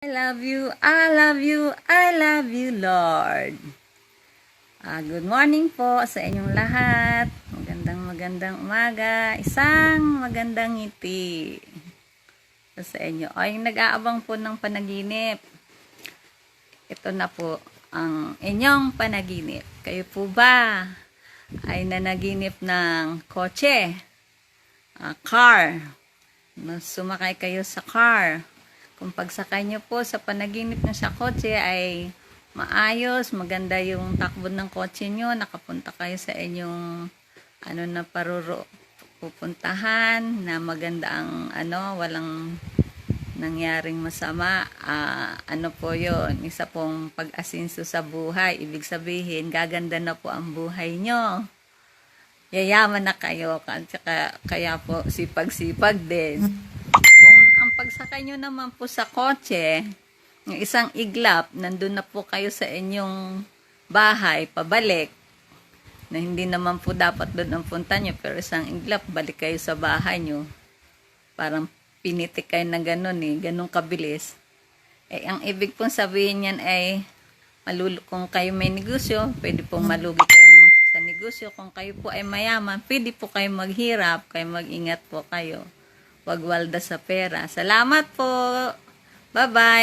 I love you, I love you, I love you, Lord. Good morning po sa inyong lahat. Magandang umaga. Isang magandang ngiti sa inyo. Ay, nag-aabang po ng panaginip. Ito na po ang inyong panaginip. Kayo po ba ay nanaginip ng kotse? Car. Sumakay kayo sa car. Kung pagsakay nyo po sa panaginip nyo sa kotse ay maayos, maganda yung takbo ng kotse nyo, nakapunta kayo sa inyong pupuntahan, na maganda ang walang nangyaring masama. Ano po yun? Isa pong pag-asinso sa buhay. Ibig sabihin, gaganda na po ang buhay nyo. Yayaman na kayo, kaya po sipag-sipag din. Kung ang pagsakay nyo naman po sa kotse, ng isang iglap, nandun na po kayo sa inyong bahay, pabalik, na hindi naman po dapat doon ang punta nyo, pero isang iglap, balik kayo sa bahay nyo. Parang pinitik kayo na ganun kabilis. Ang ibig pong sabihin yan ay, kung kayo may negosyo, pwede pong malugi kayo sa negosyo. Kung kayo po ay mayaman, pwede po kayo maghirap, kayo mag-ingat po kayo. Wag walda sa pera. Salamat po. Bye-bye.